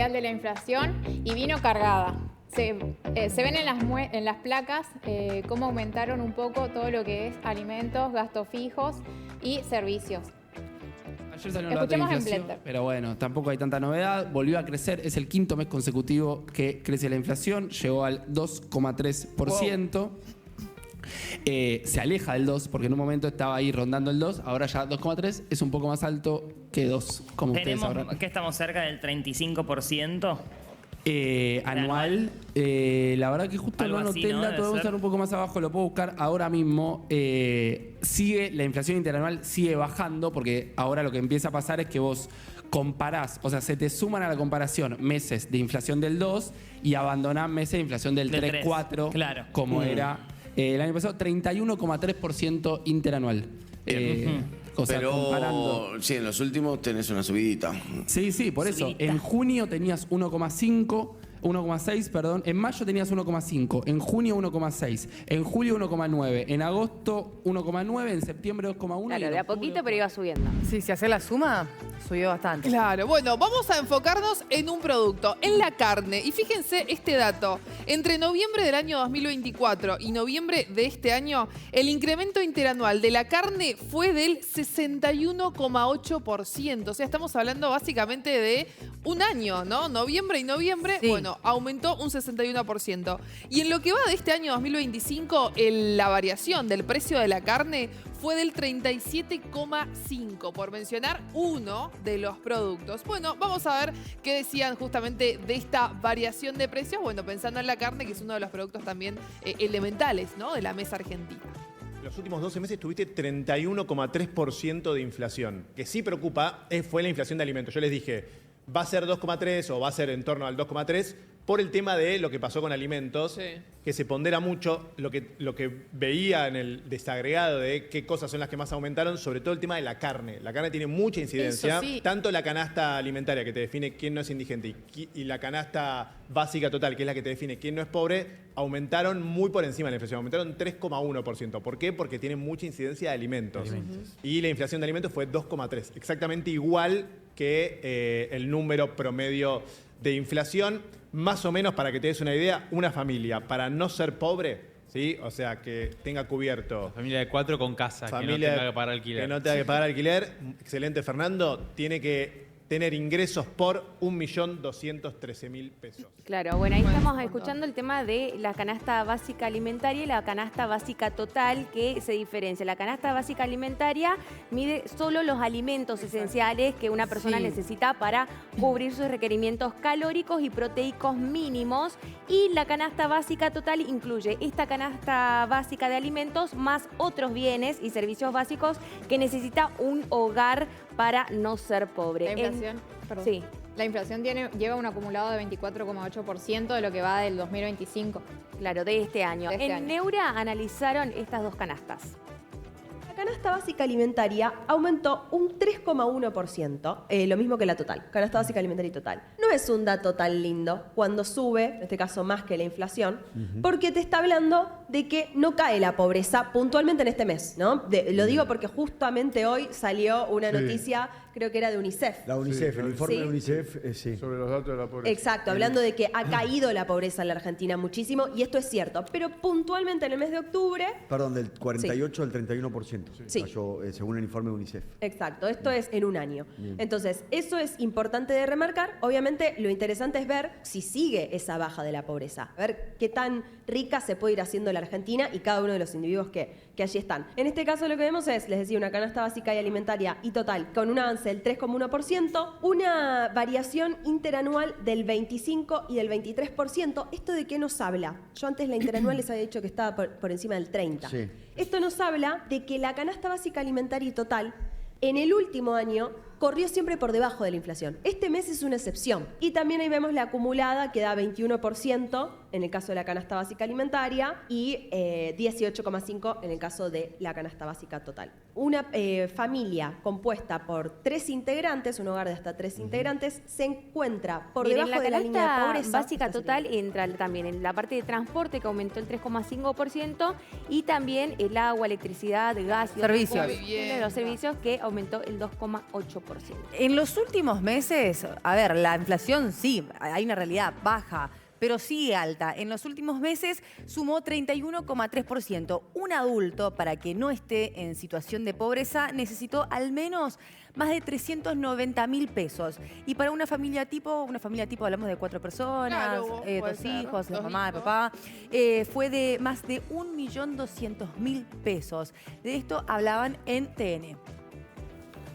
real de la inflación y vino cargada. Se ven en las placas cómo aumentaron un poco todo lo que es alimentos, gastos fijos y servicios. Ayer salió un dato de inflación, pero bueno, tampoco hay tanta novedad. Volvió a crecer, es el quinto mes consecutivo que crece la inflación, llegó al 2,3%. Wow. Se aleja del 2, porque en un momento estaba ahí rondando el 2, ahora ya 2,3 es un poco más alto que 2, como ustedes sabrán. ¿Que estamos cerca del 35%? Anual, la verdad que justo no anoté el dato, debe estar un poco más abajo, lo puedo buscar ahora mismo. La inflación interanual sigue bajando, porque ahora lo que empieza a pasar es que vos comparás, o sea, se te suman a la comparación meses de inflación del 2 y abandonás meses de inflación del 3, 4, claro, como era el año pasado, 31,3% interanual. O sea, pero comparando. sí, en los últimos tenés una subidita. Sí, por eso. En junio tenías 1,6, perdón. En mayo tenías 1,5. En junio 1,6. En julio 1,9. En agosto 1,9. En septiembre 2,1. Claro, de a poquito, pero iba subiendo. Sí, si hace la suma, subió bastante. Claro, bueno, vamos a enfocarnos en un producto, en la carne. Y fíjense este dato. Entre noviembre del año 2024 y noviembre de este año, el incremento interanual de la carne fue del 61,8%. O sea, estamos hablando básicamente de un año, ¿no? Noviembre y noviembre, sí. Bueno, aumentó un 61%. Y en lo que va de este año 2025, la variación del precio de la carne fue del 37,5%, por mencionar uno de los productos. Bueno, vamos a ver qué decían justamente de esta variación de precios. Bueno, pensando en la carne, que es uno de los productos también elementales, ¿no?, de la mesa argentina. Los últimos 12 meses tuviste 31,3% de inflación. Que sí preocupa fue la inflación de alimentos. Yo les dije, va a ser 2,3 o va a ser en torno al 2,3 por el tema de lo que pasó con alimentos, sí, que se pondera mucho lo que veía en el desagregado de qué cosas son las que más aumentaron, sobre todo el tema de la carne. La carne tiene mucha incidencia, sí, tanto la canasta alimentaria, que te define quién no es indigente, y la canasta básica total, que es la que te define quién no es pobre, aumentaron muy por encima de la inflación, aumentaron 3,1%. ¿Por qué? Porque tienen mucha incidencia de alimentos. Y la inflación de alimentos fue 2,3, exactamente igual que el número promedio de inflación. Más o menos, para que te des una idea, una familia, para no ser pobre, ¿sí?, o sea, que tenga cubierto... Familia de 4 con casa, que no tenga que pagar alquiler. Que no tenga que pagar alquiler. Excelente, Fernando. Tiene que tener ingresos por 1.213.000 pesos. Claro, bueno, ahí estamos escuchando el tema de la canasta básica alimentaria y la canasta básica total, que se diferencia. La canasta básica alimentaria mide solo los alimentos esenciales que una persona necesita para cubrir sus requerimientos calóricos y proteicos mínimos, y la canasta básica total incluye esta canasta básica de alimentos más otros bienes y servicios básicos que necesita un hogar para no ser pobre. Sí. La inflación lleva un acumulado de 24,8% de lo que va del 2025. Claro, de este año. En Neura analizaron estas dos canastas. La canasta básica alimentaria aumentó un 3,1%, lo mismo que la total, canasta básica alimentaria y total. No es un dato tan lindo cuando sube, en este caso más que la inflación, porque te está hablando de que no cae la pobreza puntualmente en este mes, ¿no? Lo digo porque justamente hoy salió una noticia, creo que era de UNICEF. La UNICEF, el informe de UNICEF, sobre los datos de la pobreza. Exacto, hablando de que ha caído la pobreza en la Argentina muchísimo, y esto es cierto, pero puntualmente en el mes de octubre... Perdón, del 48 al 31%, cayó, según el informe de UNICEF. Exacto, esto es en un año. Entonces, eso es importante de remarcar. Obviamente, lo interesante es ver si sigue esa baja de la pobreza, a ver qué tan rica se puede ir haciendo la Argentina y cada uno de los individuos que allí están. En este caso lo que vemos es, les decía, una canasta básica y alimentaria y total con un avance del 3,1%, una variación interanual del 25 y del 23%. ¿Esto de qué nos habla? Yo antes la interanual les había dicho que estaba por encima del 30. Sí. Esto nos habla de que la canasta básica alimentaria y total en el último año corrió siempre por debajo de la inflación. Este mes es una excepción. Y también ahí vemos la acumulada, que da 21% en el caso de la canasta básica alimentaria y 18,5% en el caso de la canasta básica total. Una familia compuesta por 3 integrantes, un hogar de hasta 3 integrantes, se encuentra por debajo de la línea de pobreza. La básica total entra también en la parte de transporte, que aumentó el 3,5%, y también el agua, electricidad, gas y servicios. Los servicios, que aumentó el 2,8%. En los últimos meses, a ver, la inflación sí, hay una realidad baja, pero sí alta. En los últimos meses sumó 31,3%. Un adulto, para que no esté en situación de pobreza, necesitó al menos más de 390.000 pesos. Y para una familia tipo hablamos de 4 personas, Claro, 2 hijos, la mamá, el papá, fue de más de 1.200.000 pesos. De esto hablaban en TN.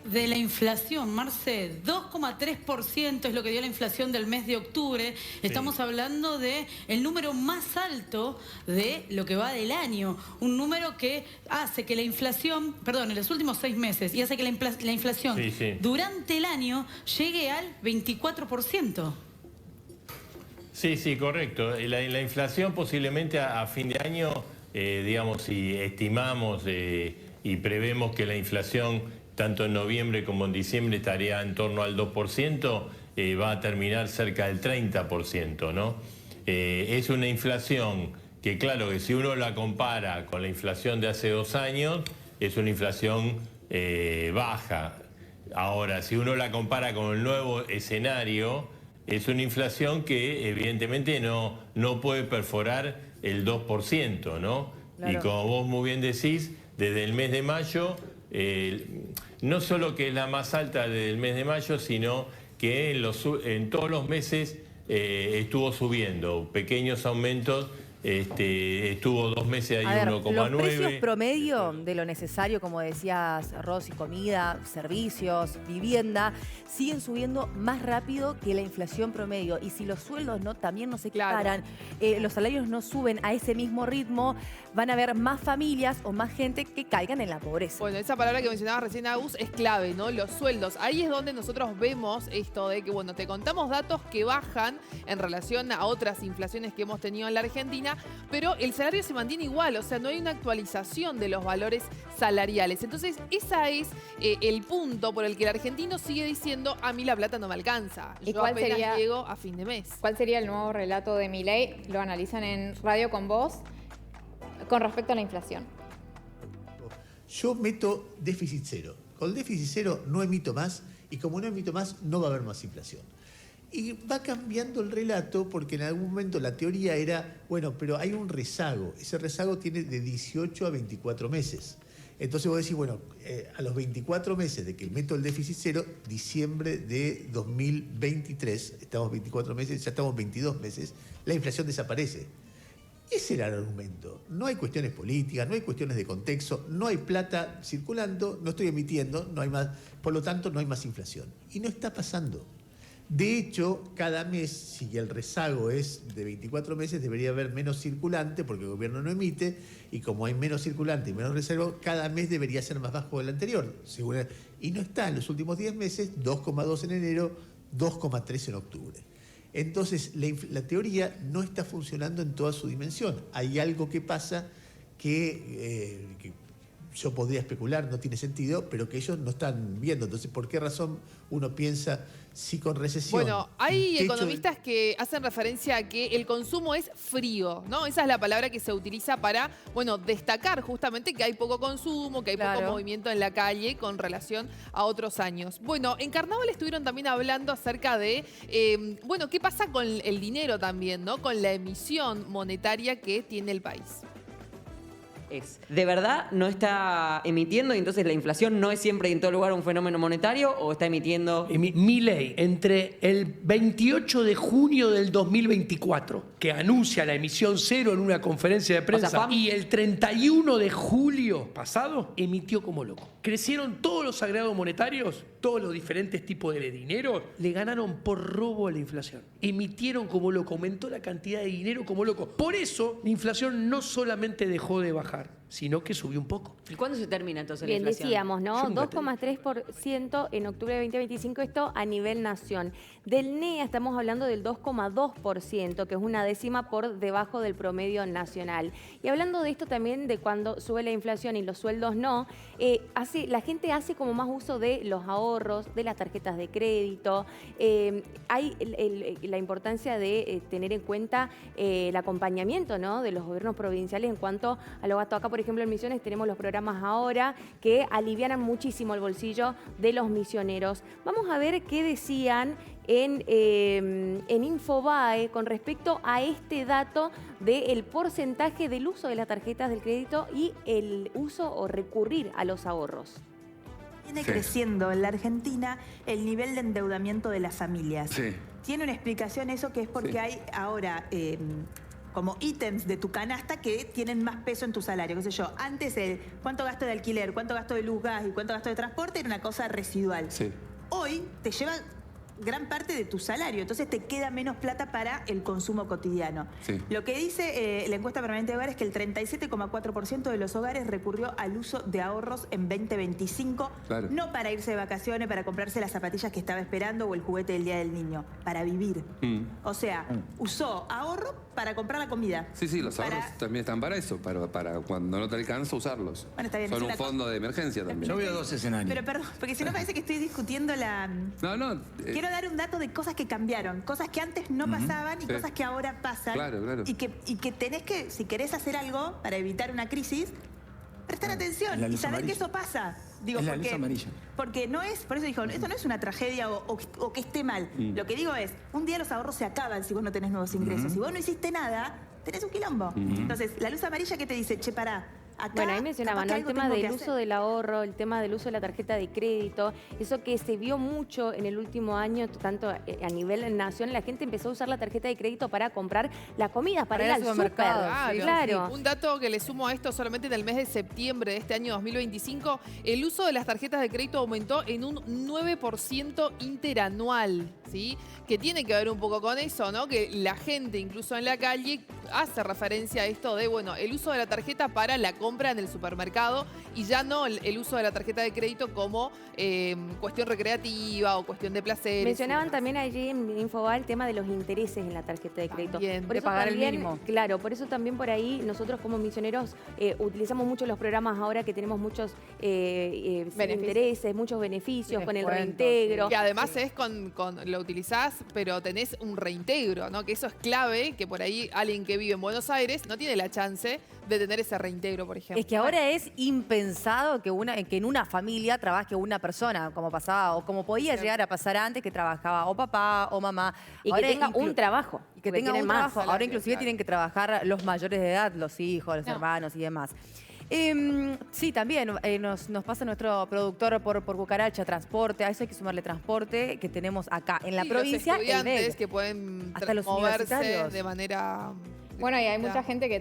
De la inflación, Marce, 2,3% es lo que dio la inflación del mes de octubre. Estamos hablando de el número más alto de lo que va del año. Un número que hace que la inflación, en los últimos 6 meses, y hace que la inflación durante el año llegue al 24%. Sí, correcto. La inflación posiblemente a fin de año, digamos, si estimamos y prevemos que la inflación tanto en noviembre como en diciembre estaría en torno al 2%, va a terminar cerca del 30%, ¿no? Es una inflación que, claro, que si uno la compara con la inflación de hace 2 años, es una inflación baja. Ahora, si uno la compara con el nuevo escenario, es una inflación que evidentemente no puede perforar el 2%, ¿no? Claro. Y como vos muy bien decís, desde el mes de mayo, no solo que es la más alta desde el mes de mayo, sino que en todos los meses estuvo subiendo, pequeños aumentos. Estuvo 2 meses ahí 1,9. Los precios promedio de lo necesario, como decías, Rosy, comida, servicios, vivienda, siguen subiendo más rápido que la inflación promedio. Y si los sueldos también no se equiparan, los salarios no suben a ese mismo ritmo, van a haber más familias o más gente que caigan en la pobreza. Bueno, esa palabra que mencionaba recién Agus es clave, ¿no? Los sueldos. Ahí es donde nosotros vemos esto de que, bueno, te contamos datos que bajan en relación a otras inflaciones que hemos tenido en la Argentina, pero el salario se mantiene igual, o sea, no hay una actualización de los valores salariales. Entonces, ese es el punto por el que el argentino sigue diciendo, a mí la plata no me alcanza. ¿Y yo cuál apenas sería, llego a fin de mes? ¿Cuál sería el nuevo relato de Milei? Lo analizan en Radio con Vos con respecto a la inflación. Yo meto déficit cero. Con déficit cero no emito más y como no emito más, no va a haber más inflación. Y va cambiando el relato porque en algún momento la teoría era, bueno, pero hay un rezago. Ese rezago tiene de 18 a 24 meses. Entonces vos decís, bueno, a los 24 meses de que meto el déficit cero, diciembre de 2023, estamos 24 meses, ya estamos 22 meses, la inflación desaparece. Ese era el argumento. No hay cuestiones políticas, no hay cuestiones de contexto, no hay plata circulando, no estoy emitiendo, no hay más, por lo tanto no hay más inflación. Y no está pasando. De hecho, cada mes, si el rezago es de 24 meses, debería haber menos circulante porque el gobierno no emite, y como hay menos circulante y menos reserva, cada mes debería ser más bajo del anterior. Y no está en los últimos 10 meses, 2,2 en enero, 2,3 en octubre. Entonces, la teoría no está funcionando en toda su dimensión. Hay algo que pasa que yo podría especular, no tiene sentido, pero que ellos no están viendo. Entonces, ¿por qué razón uno piensa si con recesión? Bueno, hay economistas que hacen referencia a que el consumo es frío, ¿no? Esa es la palabra que se utiliza para, bueno, destacar justamente que hay poco consumo, que hay poco movimiento en la calle con relación a otros años. Bueno, en Carnaval estuvieron también hablando acerca de, bueno, qué pasa con el dinero también, ¿no? Con la emisión monetaria que tiene el país. ¿De verdad no está emitiendo y entonces la inflación no es siempre y en todo lugar un fenómeno monetario o está emitiendo? Milei, entre el 28 de junio del 2024, que anuncia la emisión cero en una conferencia de prensa, y el 31 de julio pasado, emitió como loco. Crecieron todos los agregados monetarios, todos los diferentes tipos de dinero, le ganaron por robo a la inflación. Emitieron como loco, aumentó la cantidad de dinero como loco. Por eso, la inflación no solamente dejó de bajar, sino que subió un poco. ¿Y cuándo se termina entonces la inflación? Bien, decíamos, ¿no? 2,3% en octubre de 2025, esto a nivel nación. Del NEA estamos hablando del 2,2%, que es una décima por debajo del promedio nacional. Y hablando de esto también, de cuando sube la inflación y los sueldos no, la gente hace como más uso de los ahorros, de las tarjetas de crédito. Hay la importancia de tener en cuenta el acompañamiento, ¿no?, de los gobiernos provinciales en cuanto a los gastos. Acá, por ejemplo, en Misiones tenemos los programas ahora que alivianan muchísimo el bolsillo de los misioneros. Vamos a ver qué decían en Infobae con respecto a este dato del porcentaje del uso de las tarjetas del crédito y el uso o recurrir a los ahorros. Viene creciendo en la Argentina el nivel de endeudamiento de las familias. Sí. Tiene una explicación eso, que es porque hay ahora como ítems de tu canasta que tienen más peso en tu salario. Qué sé yo, antes el cuánto gasto de alquiler, cuánto gasto de luz, gas y cuánto gasto de transporte era una cosa residual. Sí. Hoy te lleva gran parte de tu salario, entonces te queda menos plata para el consumo cotidiano. Sí. Lo que dice la encuesta permanente de hogares es que el 37,4% de los hogares recurrió al uso de ahorros en 2025, Claro. no para irse de vacaciones, para comprarse las zapatillas que estaba esperando o el juguete del Día del Niño, para vivir. O sea, usó ahorro para comprar la comida. Sí, sí, los ahorros también están para eso, para cuando no te alcanza usarlos. Bueno, está bien, Son es un una fondo de emergencia también. Yo veo dos escenarios. Pero perdón, porque si no parece que estoy discutiendo la... No. Quiero dar un dato de cosas que cambiaron, cosas que antes no pasaban y Sí. cosas que ahora pasan. Claro. Y que tenés que, si querés hacer algo para evitar una crisis, prestar atención la y luz saber amarilla. que eso pasa. Digo, Es la luz amarilla. porque no es, por eso dijo, esto no es una tragedia o que esté mal. Lo que digo es, un día los ahorros se acaban si vos no tenés nuevos ingresos. Si vos no hiciste nada, tenés un quilombo. Entonces, la luz amarilla que te dice, che, pará, acá, Bueno, ahí mencionaban, ¿no? El tema del uso del ahorro, el tema del uso de la tarjeta de crédito, eso que se vio mucho en el último año, tanto a nivel nacional, la gente empezó a usar la tarjeta de crédito para comprar la comida, para ir al supermercado. Claro. Un dato que le sumo a esto, solamente en el mes de septiembre de este año 2025, el uso de las tarjetas de crédito aumentó en un 9% interanual, ¿sí? Que tiene que ver un poco con eso, ¿no? Que la gente, incluso en la calle, hace referencia a esto de, bueno, el uso de la tarjeta para la compra en el supermercado y ya no el uso de la tarjeta de crédito como cuestión recreativa o cuestión de placer. Mencionaban también allí en Infobae el tema de los intereses en la tarjeta de crédito. También, Por de eso pagar el también, mínimo. Claro, por eso también por ahí nosotros como misioneros utilizamos mucho los programas ahora que tenemos muchos intereses, muchos beneficios con el reintegro. Que además es lo utilizás, pero tenés un reintegro, ¿no? Que eso es clave, que por ahí alguien que vive en Buenos Aires no tiene la chance de tener ese reintegro, por ejemplo. Es que ahora es impensado que en una familia trabaje una persona, como pasaba o como podía llegar a pasar antes, que trabajaba o papá o mamá. Y que tenga un trabajo. Y que porque tenga tienen un más trabajo. Ahora inclusive tienen que trabajar los mayores de edad, los hijos, los hermanos y demás. Sí, también nos pasa nuestro productor por Cucaracha, transporte. A eso hay que sumarle transporte que tenemos acá en la provincia. Los estudiantes que pueden hasta los moverse universitarios. de manera... Bueno, y hay mucha gente que